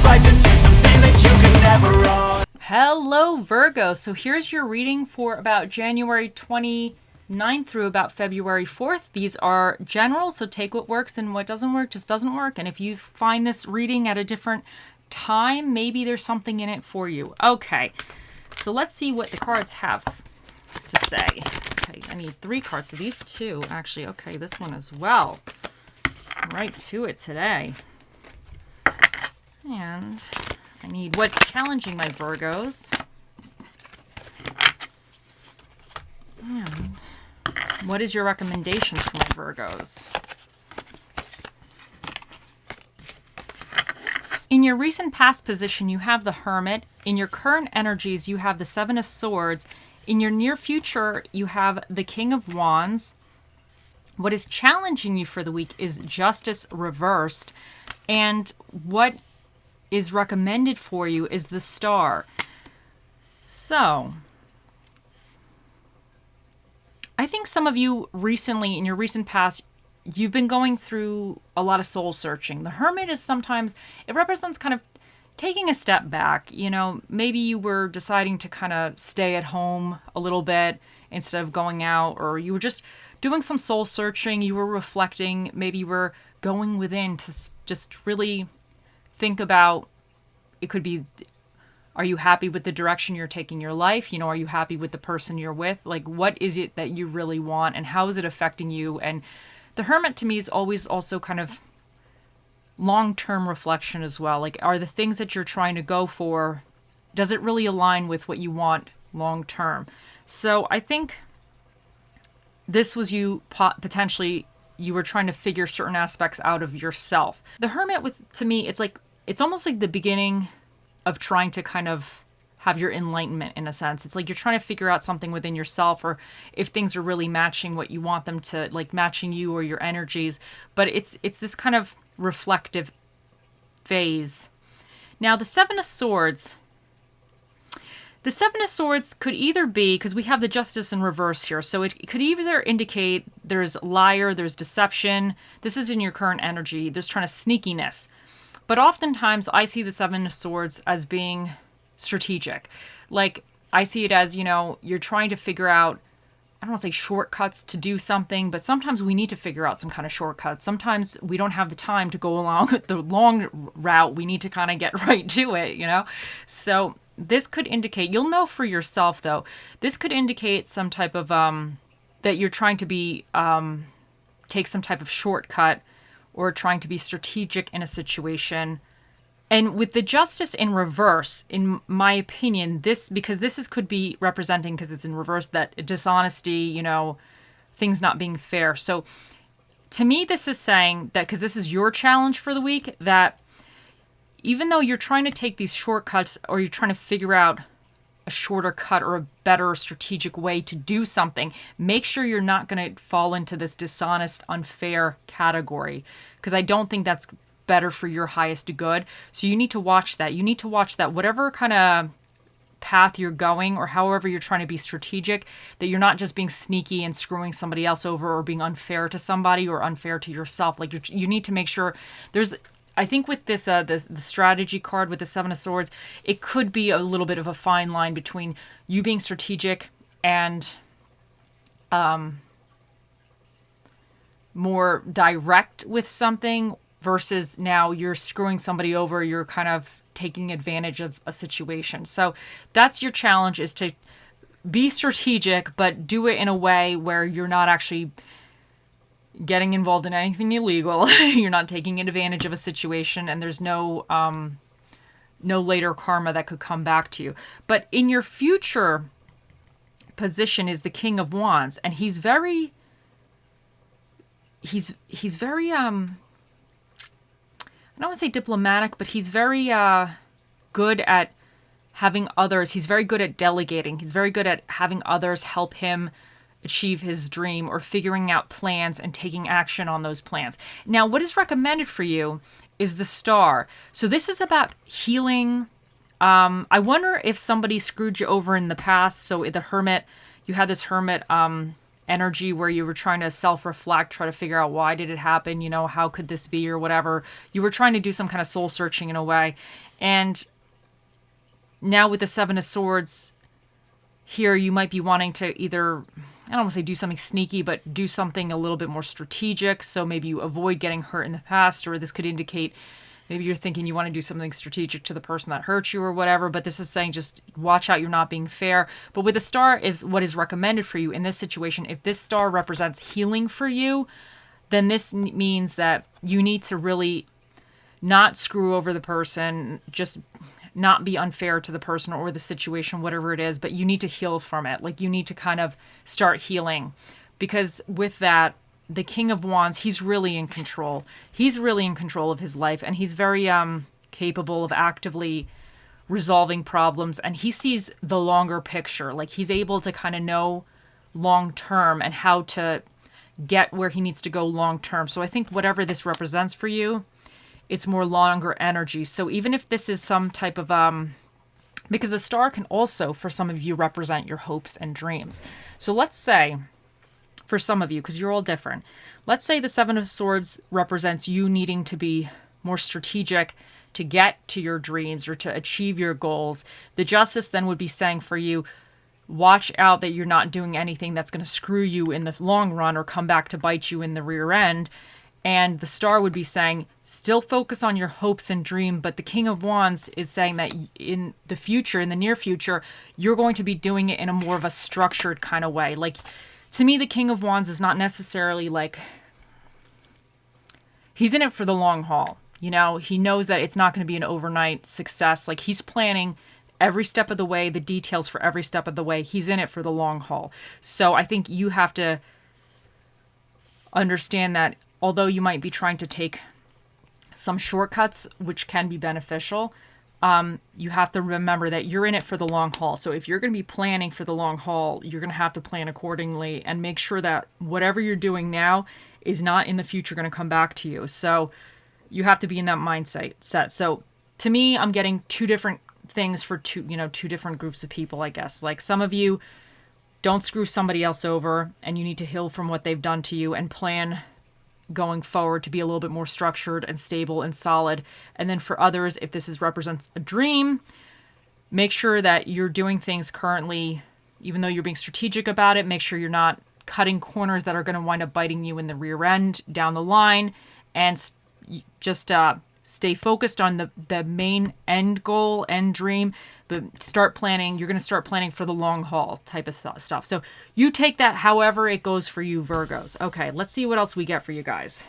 life into something that you can never own. Hello, Virgo. So here's your reading for about January 29th through about February 4th. These are general, so take what works and what doesn't work just doesn't work. And if you find this reading at a different time, maybe there's something in it for you. Okay, so let's see what the cards have to say. Okay, I need 3 cards, so these 2, actually. Okay, this one as well. Right to it today. And I need what's challenging my Virgos. And what is your recommendations for my Virgos? In your recent past position, you have the Hermit. In your current energies, you have the Seven of Swords. In your near future, you have the King of Wands. What is challenging you for the week is Justice reversed. And what is recommended for you is the Star. So, I think some of you recently, in your recent past, you've been going through a lot of soul searching. The Hermit is sometimes, it represents kind of taking a step back. You know, maybe you were deciding to kind of stay at home a little bit instead of going out, or you were just doing some soul searching, you were reflecting, maybe you were going within to just really think about, it could be, are you happy with the direction you're taking your life? You know, are you happy with the person you're with? Like, what is it that you really want, and how is it affecting you? And the Hermit to me is always also kind of long-term reflection as well. Like, are the things that you're trying to go for, does it really align with what you want long-term? So I think this was you potentially, you were trying to figure certain aspects out of yourself. The Hermit, to me, it's like, it's almost like the beginning of trying to kind of have your enlightenment in a sense. It's like you're trying to figure out something within yourself, or if things are really matching what you want them to, like matching you or your energies. But it's this kind of reflective phase. Now, the Seven of Swords. The Seven of Swords could either be, because we have the Justice in reverse here, so it could either indicate there's liar, there's deception. This is in your current energy. There's trying to sneakiness. But oftentimes I see the Seven of Swords as being strategic. Like, I see it as, you know, you're trying to figure out, I don't want to say shortcuts to do something, but sometimes we need to figure out some kind of shortcuts. Sometimes we don't have the time to go along the long route. We need to kind of get right to it, you know? So this could indicate, you'll know for yourself though, this could indicate some type of, that you're trying to be, take some type of shortcut, or trying to be strategic in a situation. And with the Justice in reverse, in my opinion, because this could be representing, because it's in reverse, that dishonesty, you know, things not being fair. So to me, this is saying that, because this is your challenge for the week, that even though you're trying to take these shortcuts, or you're trying to figure out a shorter cut or a better strategic way to do something, make sure you're not going to fall into this dishonest, unfair category, because I don't think that's better for your highest good. So you need to watch that. You need to watch that whatever kind of path you're going, or however you're trying to be strategic, that you're not just being sneaky and screwing somebody else over, or being unfair to somebody or unfair to yourself. Like, you need to make sure there's, I think with this, the strategy card with the Seven of Swords, it could be a little bit of a fine line between you being strategic and more direct with something, versus now you're screwing somebody over, you're kind of taking advantage of a situation. So that's your challenge, is to be strategic, but do it in a way where you're not actually getting involved in anything illegal. You're not taking advantage of a situation, and there's no later karma that could come back to you. But in your future position is the King of Wands, and he's very I don't want to say diplomatic, but he's very good at having others. He's very good at delegating. He's very good at having others help him achieve his dream, or figuring out plans and taking action on those plans. Now, what is recommended for you is the Star. So this is about healing. I wonder if somebody screwed you over in the past. So the Hermit, you had this Hermit energy where you were trying to self-reflect, try to figure out why did it happen, you know, how could this be or whatever. You were trying to do some kind of soul searching in a way. And now with the Seven of Swords here, you might be wanting to either, I don't want to say do something sneaky, but do something a little bit more strategic. So maybe you avoid getting hurt in the past, or this could indicate maybe you're thinking you want to do something strategic to the person that hurt you or whatever, but this is saying just watch out, you're not being fair. But with a star is what is recommended for you in this situation. If this star represents healing for you, then this means that you need to really not screw over the person, just not be unfair to the person or the situation, whatever it is, but you need to heal from it. Like you need to kind of start healing, because with that, the King of Wands, he's really in control. He's really in control of his life, and he's very capable of actively resolving problems, and he sees the longer picture. Like he's able to kind of know long term and how to get where he needs to go long term. So I think whatever this represents for you, it's more longer energy. So even if this is some type of because the star can also, for some of you, represent your hopes and dreams. So let's say, for some of you, because you're all different, let's say the Seven of Swords represents you needing to be more strategic to get to your dreams or to achieve your goals. The Justice then would be saying for you, watch out that you're not doing anything that's going to screw you in the long run or come back to bite you in the rear end. And the Star would be saying, still focus on your hopes and dream. But the King of Wands is saying that in the future, in the near future, you're going to be doing it in a more of a structured kind of way. Like, to me, the King of Wands is not necessarily like, he's in it for the long haul. You know, he knows that it's not going to be an overnight success. Like, he's planning every step of the way, the details for every step of the way. He's in it for the long haul. So I think you have to understand that although you might be trying to take some shortcuts, which can be beneficial, you have to remember that you're in it for the long haul. So if you're going to be planning for the long haul, you're going to have to plan accordingly and make sure that whatever you're doing now is not in the future going to come back to you. So you have to be in that mindset set. So to me, I'm getting two different things for two different groups of people, I guess. Like, some of you don't screw somebody else over and you need to heal from what they've done to you and plan going forward to be a little bit more structured and stable and solid. And then for others, if this represents a dream, make sure that you're doing things currently, even though you're being strategic about it, make sure you're not cutting corners that are going to wind up biting you in the rear end down the line, and just stay focused on the main end goal, end dream, but start planning. You're going to start planning for the long haul type of stuff. So you take that however it goes for you, Virgos. Okay, let's see what else we get for you guys.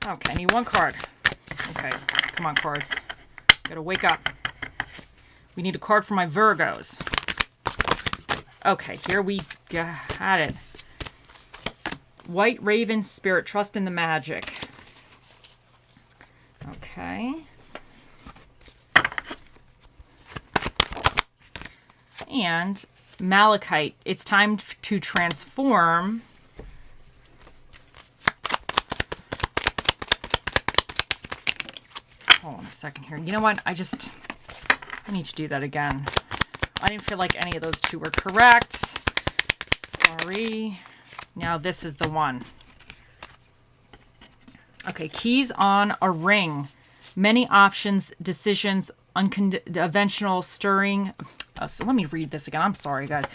Okay, I need one card. Okay, come on, cards. Gotta wake up. We need a card for my Virgos. Okay, here we got it. White Raven Spirit, trust in the magic. Okay. And Malachite, it's time to transform. Hold on a second here. You know what? I need to do that again. I didn't feel like any of those two were correct. Sorry. Now this is the one. Okay, keys on a ring. Many options, decisions, unconventional stirring. Oh, so let me read this again. I'm sorry, guys.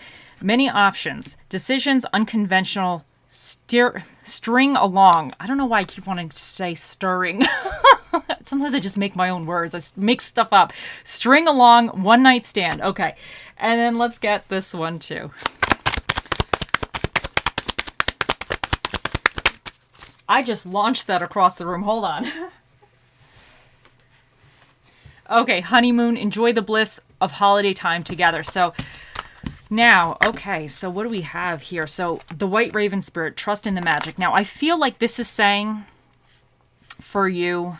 Many options, decisions, unconventional, string along. I don't know why I keep wanting to say stirring. Sometimes I just make my own words. I make stuff up. String along, one night stand. Okay. And then let's get this one too. I just launched that across the room. Hold on. Okay, honeymoon. Enjoy the bliss of holiday time together. So now, okay, so what do we have here? So the White Raven Spirit, trust in the magic. Now, I feel like this is saying for you,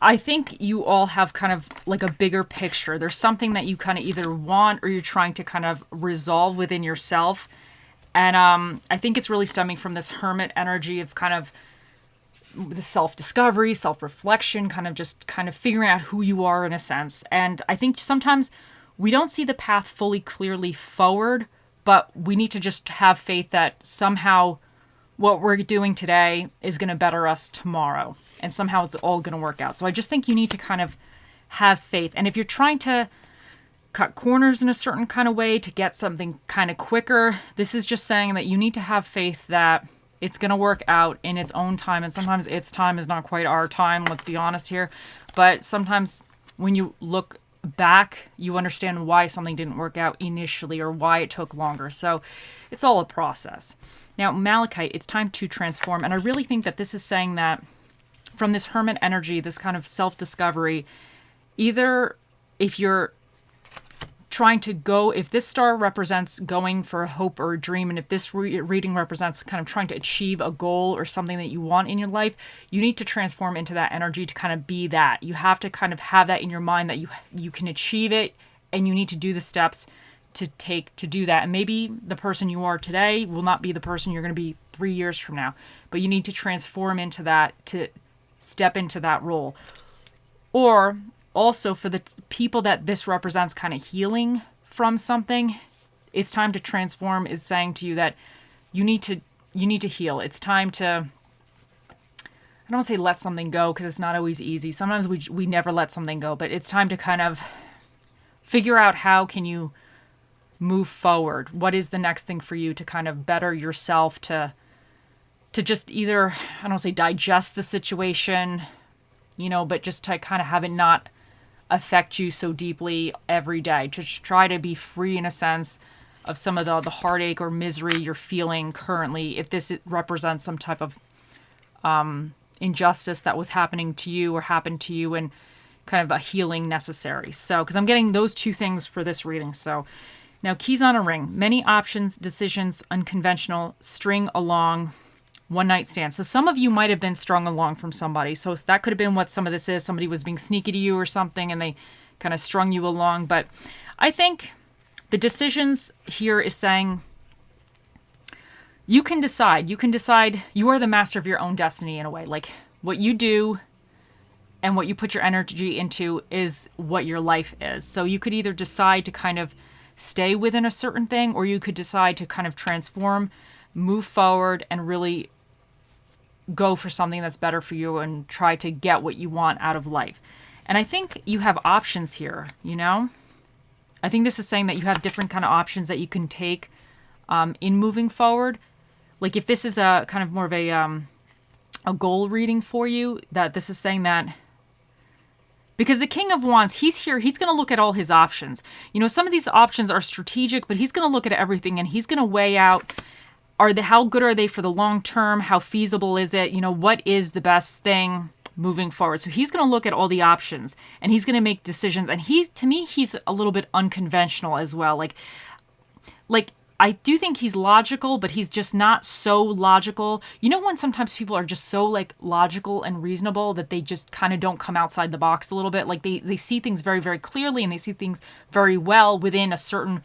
I think you all have kind of like a bigger picture. There's something that you kind of either want or you're trying to kind of resolve within yourself. And I think it's really stemming from this hermit energy of kind of the self-discovery, self-reflection, kind of figuring out who you are in a sense. And I think sometimes we don't see the path fully clearly forward, but we need to just have faith that somehow what we're doing today is going to better us tomorrow. And somehow it's all going to work out. So I just think you need to kind of have faith. And if you're trying to cut corners in a certain kind of way to get something kind of quicker, this is just saying that you need to have faith that it's going to work out in its own time. And sometimes its time is not quite our time, let's be honest here. But sometimes when you look back, you understand why something didn't work out initially or why it took longer. So it's all a process. Now, Malachite, it's time to transform. And I really think that this is saying that from this hermit energy, this kind of self-discovery, either if you're trying to go, if this star represents going for a hope or a dream, and if this reading represents kind of trying to achieve a goal or something that you want in your life, you need to transform into that energy to kind of be that. You have to kind of have that in your mind that you can achieve it, and you need to do the steps to take to do that. And maybe the person you are today will not be the person you're going to be 3 years from now, but you need to transform into that, to step into that role. Or also for the people that this represents kind of healing from something, it's time to transform is saying to you that you need to heal. It's time to, I don't want to say let something go because it's not always easy. Sometimes we never let something go, but it's time to kind of figure out how can you move forward. What is the next thing for you to kind of better yourself, to just either, I don't want to say digest the situation, but just to kind of have it not affect you so deeply every day, to try to be free in a sense of some of the heartache or misery you're feeling currently, if this represents some type of injustice that was happening to you or happened to you, and kind of a healing necessary. So, because I'm getting those two things for this reading. So now, keys on a ring, many options, decisions, unconventional, string along, one night stand. So some of you might have been strung along from somebody. So that could have been what some of this is. Somebody was being sneaky to you or something, and they kind of strung you along. But I think the decisions here is saying you can decide. You can decide. You are the master of your own destiny in a way. Like what you do and what you put your energy into is what your life is. So you could either decide to kind of stay within a certain thing, or you could decide to kind of transform, move forward, and really go for something that's better for you and try to get what you want out of life. And I think you have options here, I think this is saying that you have different kind of options that you can take in moving forward. Like if this is a kind of more of a goal reading for you, that this is saying that because the King of Wands, he's here, he's going to look at all his options. Some of these options are strategic, but he's going to look at everything and he's going to weigh out, how good are they for the long term? How feasible is it? What is the best thing moving forward? So he's going to look at all the options and he's going to make decisions. And to me, he's a little bit unconventional as well. Like I do think he's logical, but he's just not so logical. When sometimes people are just so logical and reasonable that they just kind of don't come outside the box a little bit. Like they see things very, very clearly and they see things very well within a certain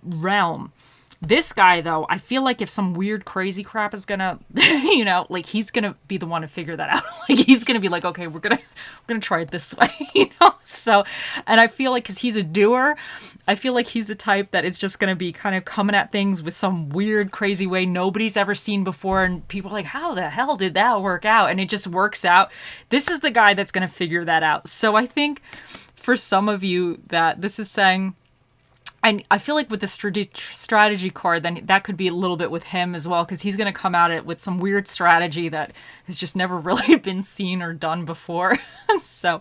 realm. This guy, though, I feel like if some weird, crazy crap is gonna, he's gonna be the one to figure that out. He's gonna be like, okay, we're gonna try it this way, So, and I feel like, because he's a doer, I feel like he's the type that it's just gonna be kind of coming at things with some weird, crazy way nobody's ever seen before, and people are like, how the hell did that work out? And it just works out. This is the guy that's gonna figure that out. So I think for some of you that this is saying. And I feel like with the strategy card, then that could be a little bit with him as well, because he's going to come at it with some weird strategy that has just never really been seen or done before. So,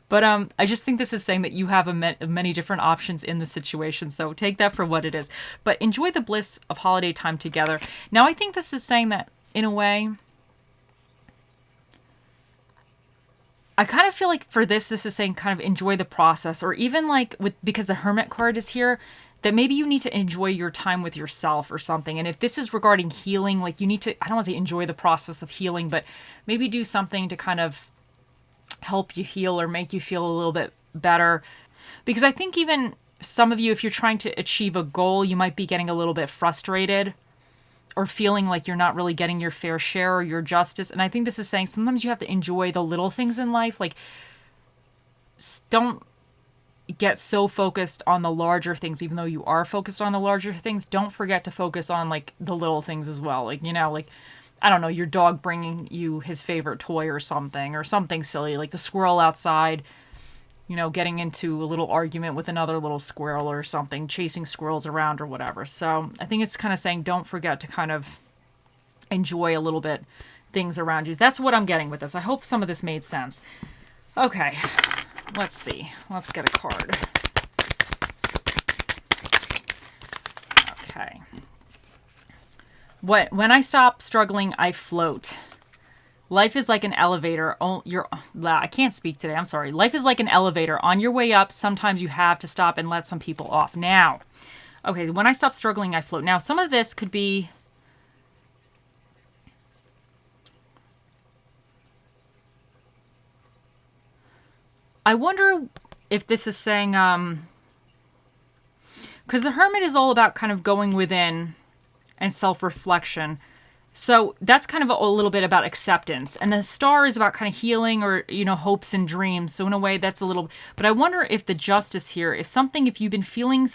but I just think this is saying that you have many different options in the situation. So take that for what it is. But enjoy the bliss of holiday time together. Now, I think this is saying that, in a way, I kind of feel like for this is saying kind of enjoy the process, or even because the Hermit card is here, that maybe you need to enjoy your time with yourself or something. And if this is regarding healing, like you need to, I don't want to say enjoy the process of healing, but maybe do something to kind of help you heal or make you feel a little bit better. Because I think even some of you, if you're trying to achieve a goal, you might be getting a little bit frustrated or feeling like you're not really getting your fair share or your justice. And I think this is saying sometimes you have to enjoy the little things in life. Like, don't get so focused on the larger things, even though you are focused on the larger things. Don't forget to focus on like the little things as well. Like, like, I don't know, your dog bringing you his favorite toy or something silly, like the squirrel outside, getting into a little argument with another little squirrel or something, chasing squirrels around or whatever. So I think it's kind of saying don't forget to kind of enjoy a little bit things around you. That's what I'm getting with this. I hope some of this made sense. Okay, let's see. Let's get a card. Okay. When I stop struggling, I float. Life is like an elevator. I can't speak today. I'm sorry. Life is like an elevator. On your way up, sometimes you have to stop and let some people off. Now, okay, when I stop struggling, I float. Now, some of this could be... I wonder if this is saying... because the Hermit is all about kind of going within and self-reflection. So that's kind of a little bit about acceptance. And the Star is about kind of healing or, hopes and dreams. So in a way, that's a little... But I wonder if the Justice here, if you've been feeling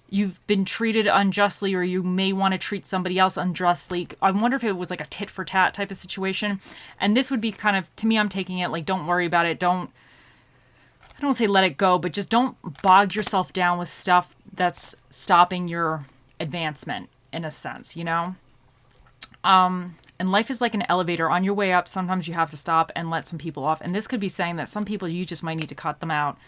you've been treated unjustly, or you may want to treat somebody else unjustly. I wonder if it was like a tit for tat type of situation. And this would be kind of, to me, I'm taking it like, don't worry about it. I don't say let it go, but just don't bog yourself down with stuff that's stopping your advancement in a sense, And life is like an elevator. On your way up, sometimes you have to stop and let some people off. And this could be saying that some people, you just might need to cut them out,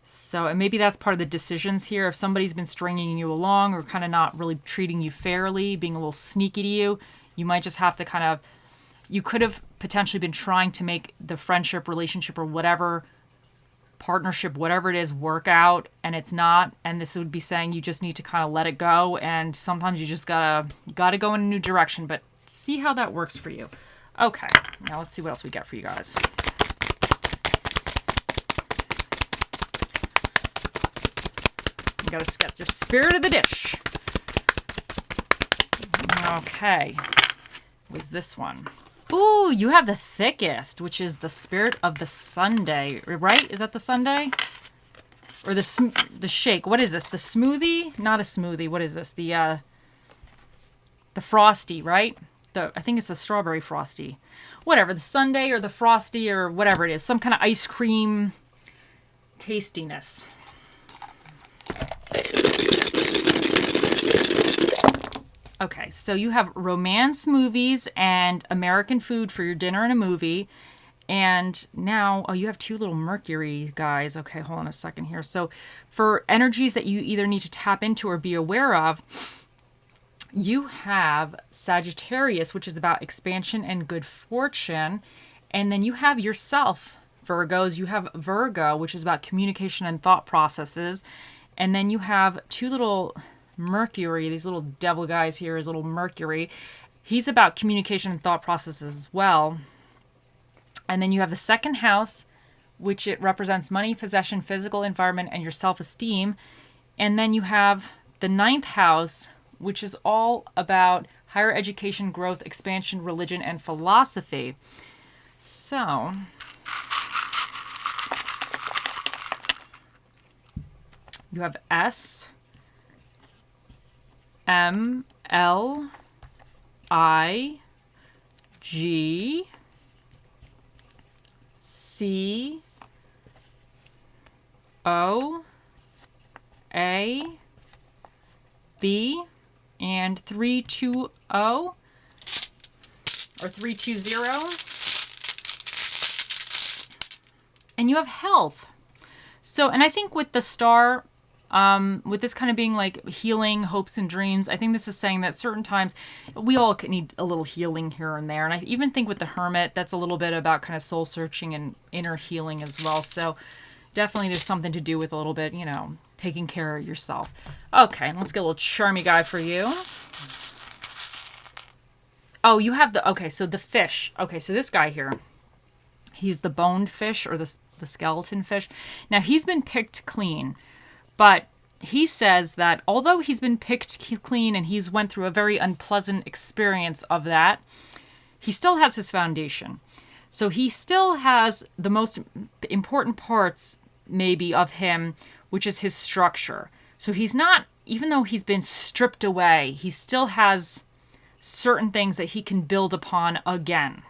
So, and maybe that's part of the decisions here. If somebody's been stringing you along or kind of not really treating you fairly, being a little sneaky to you, you might just have to kind of, you could have potentially been trying to make the friendship, relationship, or whatever, partnership, whatever it is, work out, and it's not. And this would be saying you just need to kind of let it go. And sometimes you just gotta go in a new direction, but see how that works for you. Okay, now let's see what else we got for you guys. You gotta sketch your spirit of the dish. Okay, was this one? Ooh, you have the thickest, which is the Spirit of the Sunday, right? Is that the Sunday? Or the shake? What is this? The smoothie? Not a smoothie. What is this? The Frosty, right? I think it's a strawberry Frosty. Whatever, the Sunday or the Frosty or whatever it is. Some kind of ice cream tastiness. Okay, so you have romance movies and American food for your dinner and a movie. And now, you have two little Mercury guys. Okay, hold on a second here. So for energies that you either need to tap into or be aware of, you have Sagittarius, which is about expansion and good fortune. And then you have yourself, Virgos. You have Virgo, which is about communication and thought processes. And then you have two little Mercury, these little devil guys here is little Mercury. He's about communication and thought processes as well. And then you have the second house, which it represents money, possession, physical environment, and your self-esteem. And then you have the ninth house, which is all about higher education, growth, expansion, religion, and philosophy. So you have S, M, L, I, G, C, O, A, B, and 320 or 320. And you have health. So, and I think with the star, with this kind of being like healing, hopes and dreams, I think this is saying that certain times we all need a little healing here and there. And I even think with the Hermit, that's a little bit about kind of soul searching and inner healing as well. So definitely there's something to do with a little bit, you know, taking care of yourself. Okay, let's get a little charmy guy for you. Oh, you have the, okay, so the fish. Okay, so this guy here, he's the boned fish or the skeleton fish. Now, he's been picked clean, but he says that although he's been picked clean and he's went through a very unpleasant experience of that, he still has his foundation. So he still has the most important parts, maybe, of him, which is his structure. So he's not, even though he's been stripped away, he still has certain things that he can build upon again.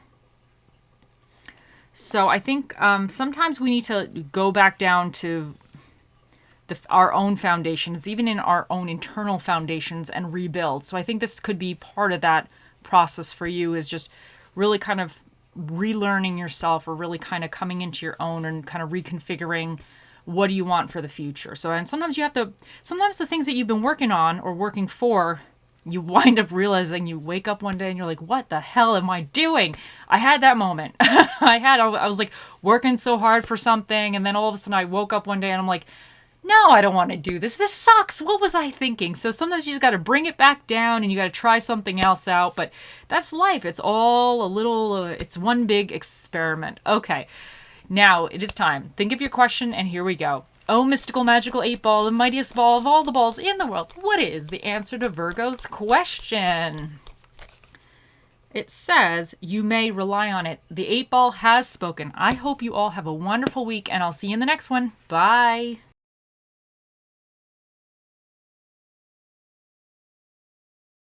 So I think sometimes we need to go back down to our own foundations, even in our own internal foundations, and rebuild. So I think this could be part of that process for you, is just really kind of relearning yourself, or really kind of coming into your own and kind of reconfiguring what do you want for the future. So, and sometimes the things that you've been working on or working for, you wind up realizing, you wake up one day and you're like, what the hell am I doing? I had that moment. I was like working so hard for something, and then all of a sudden I woke up one day and I'm like, no, I don't want to do this. This sucks. What was I thinking? So sometimes you just got to bring it back down and you got to try something else out. But that's life. It's all a little, it's one big experiment. Okay, now it is time. Think of your question, and here we go. Oh, mystical, magical 8-ball, the mightiest ball of all the balls in the world. What is the answer to Virgo's question? It says, you may rely on it. The 8-ball has spoken. I hope you all have a wonderful week, and I'll see you in the next one. Bye.